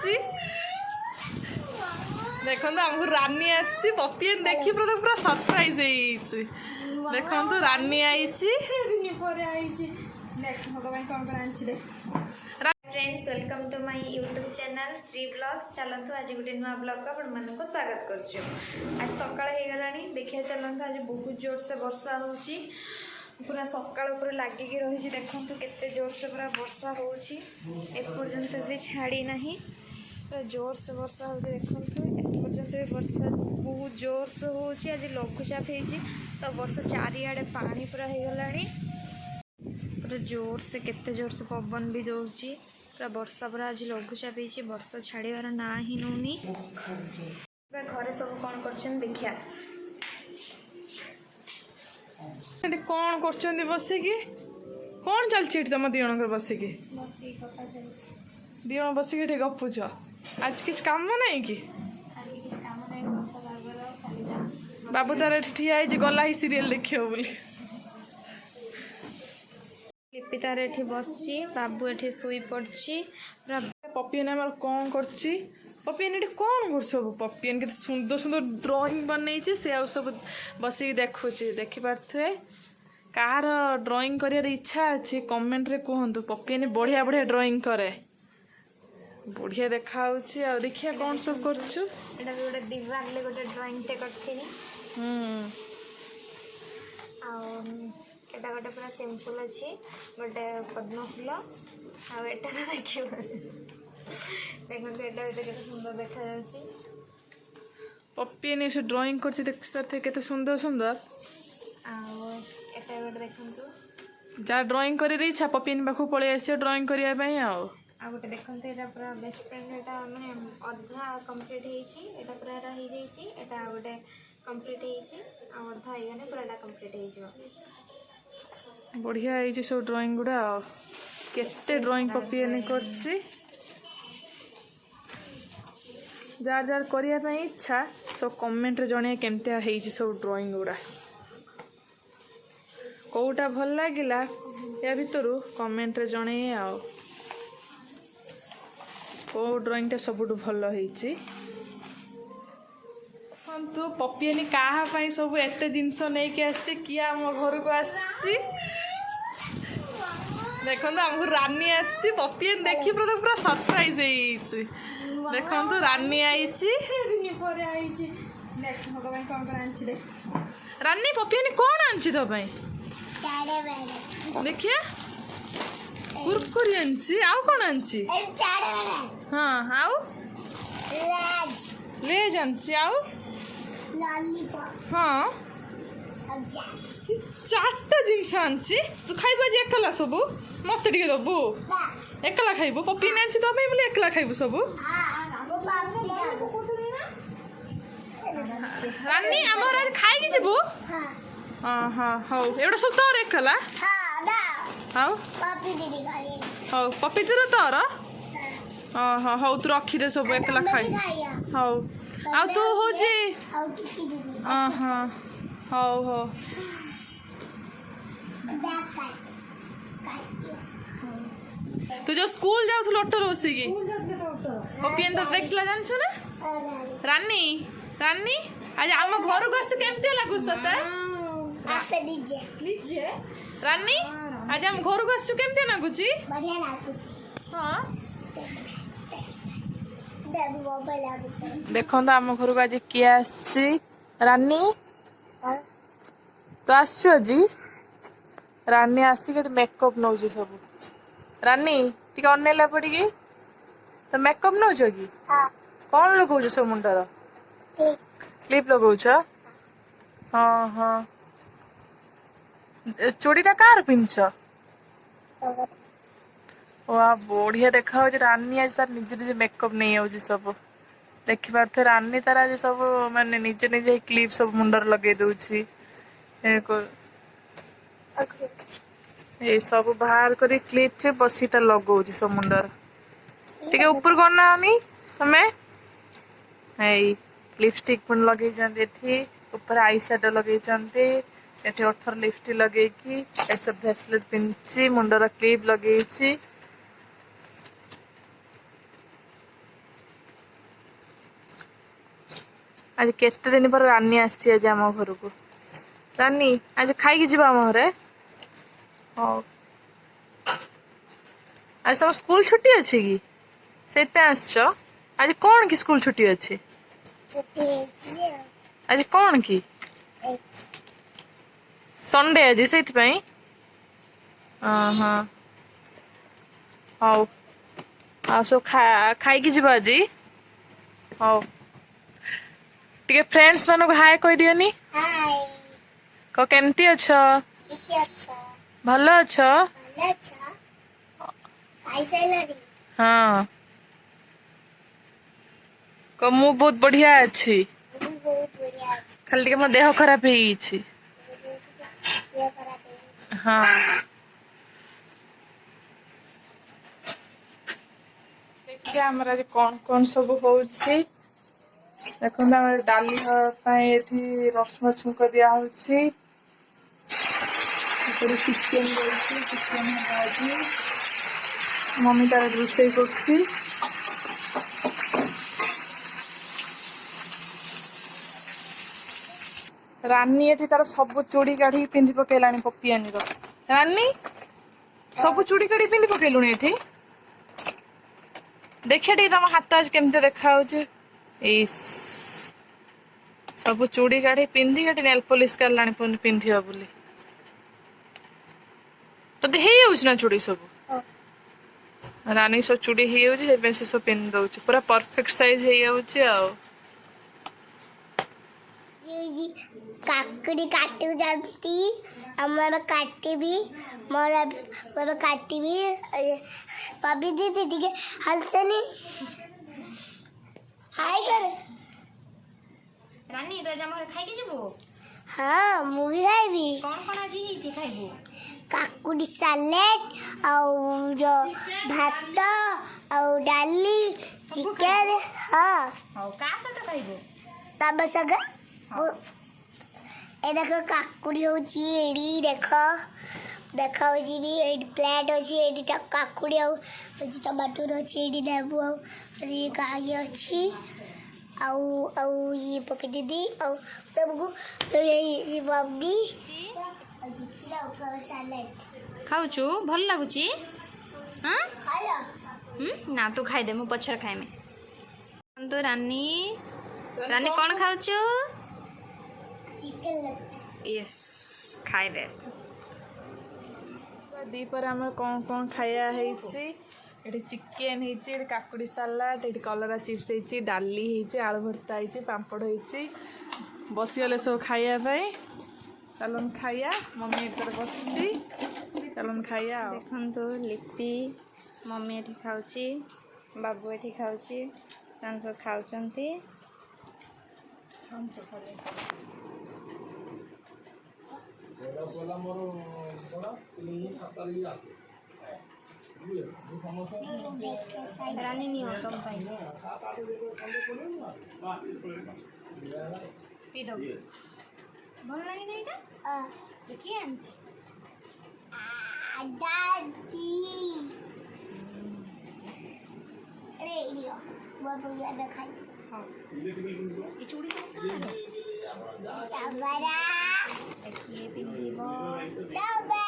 आसी देखो हमको रानी आसी पपियन देखी पूरा सरप्राइज देखो रानी आई friends welcome to my YouTube channel Shri blogs. चलतु आज गोटे नुआ ब्लॉग को आपण मानक स्वागत करछु। आज सकाळ हे गलानी देखिया चलतु आज बहुत जोर से वर्षा होची पूरा सकाळ ऊपर लागिकी रही। देखंतु केते जोर से पूरा वर्षा होची एपर्यंत भी छाड़ी नहीं पूरा जोर से वर्षा होची। देखंतु एपर्यंत भी वर्षा बहुत जोर से होची। आज लघुचाप हेची तो वर्षा चारिआडे पानी पूरा हे गलानी पूरा जोर से केते जोर से पवन भी दौची पूरा वर्षा पूरा आज लघुचाप होती वर्षा छाड़बार ना ही नौनी। घरे सब कौन कर देखिया कौन कर बसिकी कौन चलती तुम दी जन बसिकी दी जन बसिकी गपुच आज किस काम नहीं कि बाबू तार ठिया गला ही सीरियल देखियो बोली लिपि तार एठी बसची बाबू एठी सोई पड़ची पूरा पपियन आम कौन कर पपियन ये कौन कर सब पपियन के सुंदर सुंदर ड्राइंग बनई से आ सब बसिक देखुचे देखिपे कार ड्राइंग कर इच्छा अच्छी कमेंट रे कहतु पपियन बढ़िया बढ़िया ड्राइंग करे बढ़िया देखा देखिया कौन सब कर गोटे दीवार ले गोटे ड्राइंग टे करथिनी एटा गोटे पूरा सिंपल अच्छी गोटे पद्म फूल आटा तो देखिए देखो एटा भी सुंदर देखा जाउची पपियन से ड्राइंग कर देखते केते सुंदर सुंदर एटा गोटे देखंतु जा ड्राइंग कर इच्छा पपियन पाखु पळे आसी ड्राइंग करिया पई आ गोटे देखंतु एटा पूरा बेस्ट फ्रेंड एटा माने अधा कंप्लीट हेची एटा पूरा एटा हे जेची एटा गोटे कंप्लीट हेची आ अधा हेगने पूरा एटा कंप्लीट हेजिवो बढ़िया है सब ड्राइंग गुड़ा केते ड्राइंग पपियन कर जार जार करने इच्छा सब कमेंट रे जणे केमतिया है सब ड्राइंग गुड़ा कोटा भल लगिला या भीतर कमेंट रे जणे आओ को ड्राइंग टा सबुठ भल होईची तो पपियन क्या सब एत जिनस नहीं कि आसी किए आम घर को आसी देखो हमको रानी आसी पपियन देखी पूरा सरप्राइज देखो रानी आई रानी पपियन कौन आंची तो देखिए कुरकुरी आंची आउ कौन आंची हाँ आउ ले जांची आउ हाँ चारटा जिनस आंची तू खाइब आज एकला सब मत टे दबु एकला खाइब पपियन आंची तो बोले एकला खाइब सब रानी आमर आज खाई जीवु हाँ हाँ हौ एटा सब तोर एकला हौ हौ पपी दीदी तोर हाँ हाँ हौ तू रखी सब एकला खाई हौ आ तू हो हाँ हाँ हौ हौ तू जो स्कूल जाऊ ऑटो बसिकी पपियन तो देखला जान ना रानी रानी आज आम घर को आसु केमती लगुस तते रानी आज आम घर को आसु केमती लगुची हाँ देखो आम घर को आज किए आसी रानी तो आसु आज रानी आसिक मेकअप नौ सब रानी टी अनेला पड़ी तो मेकअप नौ कि कौन लगौ सब मुंडर क्लिप लगौ हाँ हाँ चूड़ीटा कार पिंच वाह बढ़िया देखा रानी आज तार निजे निजे मेकअप नहीं आउची सब देखि पारथे रानी तार आज सब माने निजे निजे क्लिप सब मुंडर लगे दउची ये सब बाहर करी क्लिप के बसीटा लगौची सब मुंडर टिके ऊपर करना तमें लिपस्टिक पुन लगे एठी ऊपर आई शेडो लगे एठी ओठर लिपस्टिक लगे सब ब्रेसलेट पिंची मुंडर क्लिप लगे आज केते दिन पर रानी आसी आज आम घर को रानी आज खाई जी आम घरे हाँ आज सब स्कूल छुट्टी अच्छी कि से आज कौन की स्कूल छुट्टी अच्छी आज कौन की संडे आज से हाँ हौ आ सब खाई जी आज हौ टिके फ्रेंड्स मानक हाय कह दियोनी क केमती अछ भल अछ हाँ क मु बहुत बढ़िया अच्छी खाली टिके मो देह खराब हो गई हाँ देखिए आमर आज कौन सब होउछि देखो डाली ये रसुण छुंक दिया चिकेन चिकेन मम्मी तार रोषे कर रानी ये तार सब चूड़ी काढ़ी पिंधि पकेलानी पपियानी रानी सब चूड़ी काढ़ी पिंधि पकेलुनी ये देखिए टी तुम हाथ आज केमती देखा सब चूड़ी काढ़ी पिंधि नेल पॉलिश कर पिंधिया बोली तो ना चूड़ी सब रानी सब चूड़ी हो सब पिंधि दौ पूरा परफेक्ट साइज हो काकुड़ी काटू जाती हमारा काटी भी मोरा मोरा काटी भी पबी दीदी ठीक है हंसनी हाय कर रानी तो आज हमर खाई के जबो हाँ मूवी खाइबी कौन आज ही खाइबो काकुड़ी सैलेड और जो भात और डाली चिकन हाँ हौ का सହିତ खाइबो तब सग ए देखो काकुड़ी होची एडी देखो देखा होची भी एडी प्लेट होची एडी काकुड़ी होची टमाटर होची एडी लेबू होची काई होची आउ ये पके दीदी आउ सबको तो ये बाबी जितला ऊपर सैलेड खाउछु भल लागुची हां खाला ना तू खाई दे मु पछर खाइमे तो रानी रानी कौन खाउछु चिकन लेग यस खाई दे दीपर आम कौन खाया ये चिकेन है काकुड़ी सालाड ये कलरा चिप्स है डाली है आलू भर्ता है पापड़ है बसीगले सब खायापी चलन खाया मम्मी इधर बसी चलन खाया देखो लिपि मम्मी ये खाऊची बाबू ये खाऊची सब खाऊचंती रानी नहीं हो तुम पाई पी दो भल लगे ना एटा देखिए आंच दादी अरे इडियो बाबू ये खाई हां ये चूड़ी तबरा ये पिंदीबो तबे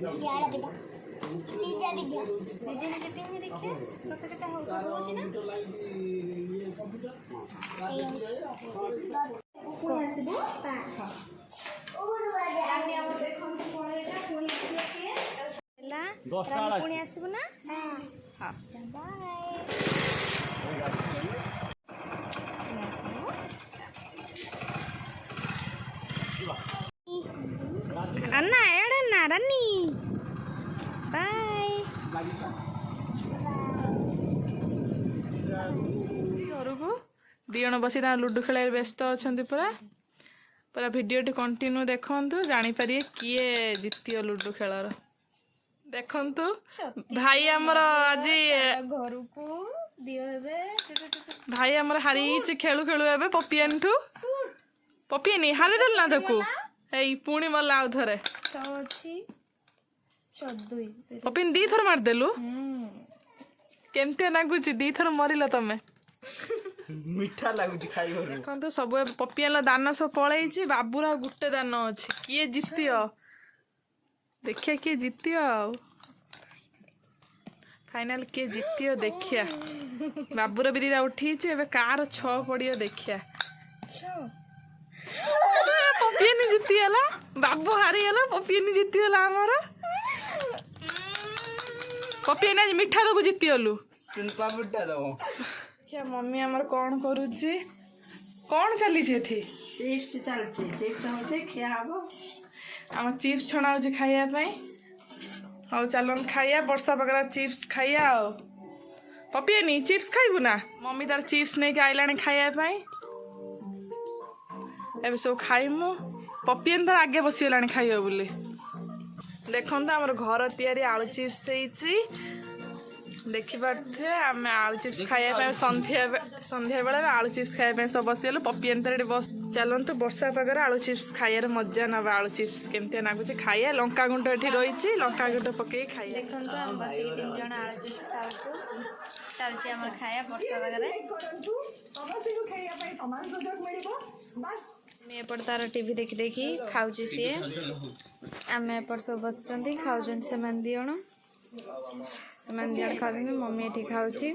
यार बेटा दीदी दीदी निजे निजे पिंदी देखिए कते कते होची ना कोन आसीबो हां रानी हमर देखम पळेला कोन आसीए ला रानी कोन आसीबो ना हां बाय अन्ना एड़ा ना रानी बाय घर को दिजण बसी लुडु खेल व्यस्त अच्छा पूरा पूरा भिडियो कंटिन्यू देखु जापर किए जितियो लुडु खेलर देखु भाई आमर आज घर को भाई आमर हारी खेलु खेलु ए पपियान ठू पपियानी हारिदेल ना ताकू एई पुणी मरला आउ थरे पपिन दी थर मारदेलु केमते नागुची दी थर मरिल तमे ମିଠା ଲାଗୁଛି ଖାଇବାରୁ। ଦେଖନ୍ତୁ ସବୁ ପପିଆଲା ଦାନ ସବୁ ପଳେଇଛି, ବାବୁର ଆଉ ଗୋଟେ ଦାନ ଅଛି। କିଏ ଜିତିବ ଦେଖିଆ, କିଏ ଜିତିବ ଆଉ ଫାଇନାଲ କିଏ ଜିତିବ ଦେଖିଆ। ବାବୁର ବିରିଟା ଉଠିଛି, ଏବେ କାର 6 ପଡ଼ିବ ଦେଖିଆ। ପପିଆନି ଜିତିଗଲା, ବାବୁ ହାରିଗଲା, ପପିଆନି ଜିତିଗଲା ଆମର। ପପିଆନି ଆଜି ମିଠା ଦବୁ, ଜିତିଗଲୁ। ମମି ଆମର କଣ କରୁଛି, କଣ ଚାଲିଛି ଏଠି? ଚିପ୍ସ ଚାଲିଛି, ଚିପ୍ସ ହଉଛି ଖିଆ ହବ। ଆମ ଚିପ୍ସ ଛଣା ହଉଛି ଖାଇବା ପାଇଁ। ହଉ ଚାଲନ୍ତୁ ଖାଇବା, ବର୍ଷା ପାଗରେ ଚିପ୍ସ ଖାଇବା ଆଉ। ପପିଆନି ଚିପ୍ସ ଖାଇବୁ ନା? ମମି ତାର ଚିପ୍ସ ନେଇକି ଆଇଲାଣି ଖାଇବା ପାଇଁ। ଏବେ ସବୁ ଖାଇମୁ। ପପିଆନି ତାର ଆଗେ ବସିଗଲାଣି ଖାଇବ ବୋଲି। ଦେଖନ୍ତୁ ଆମର ଘର ତିଆରି ଆଳୁ ଚିପ୍ସ ହେଇଛି, ଦେଖିପାରୁଥିବେ। ଆମେ ଆଳୁ ଚିପ୍ସ ଖାଇବା ପାଇଁ ସନ୍ଧ୍ୟାବେଳେ ଆଳୁ ଚିପ୍ସ ଖାଇବା ପାଇଁ ସବୁ ବସିଗଲୁ। ପପିଆନି ତାର ଏଠି ବସ। ଚାଲନ୍ତୁ ବର୍ଷା ପାଗରେ ଆଳୁ ଚିପ୍ସ ଖାଇବାର ମଜା ନେବା। ଆଳୁ ଚିପ୍ସ କେମିତିଆ ଲାଗୁଛି ଖାଇବା। ଲଙ୍କାଗୁଣ୍ଡ ଏଠି ରହିଛି, ଲଙ୍କାଗୁଣ୍ଡ ପକେଇ ଖାଇବା। ଦେଖନ୍ତୁ ଆମେ ବସିକି 3 ଜଣ ଆଳୁ ଚିପ୍ସ ଖାଉଛୁ। ଚାଲିଛି ଆମର ଖାଇବା ବର୍ଷା ପାଗରେ। ଆମେ ଏପଟେ ତାର ଟିଭି ଦେଖି ଦେଖି ଖାଉଛି ସିଏ। ଆମେ ଏପଟେ ସବୁ ବସିଛନ୍ତି, ଖାଉଛନ୍ତି ସେମାନେ 2 ଜଣ। ସେମାନେ 2 ଜଣ ଖାଉଛନ୍ତି, ମମି ଏଠି ଖାଉଛି।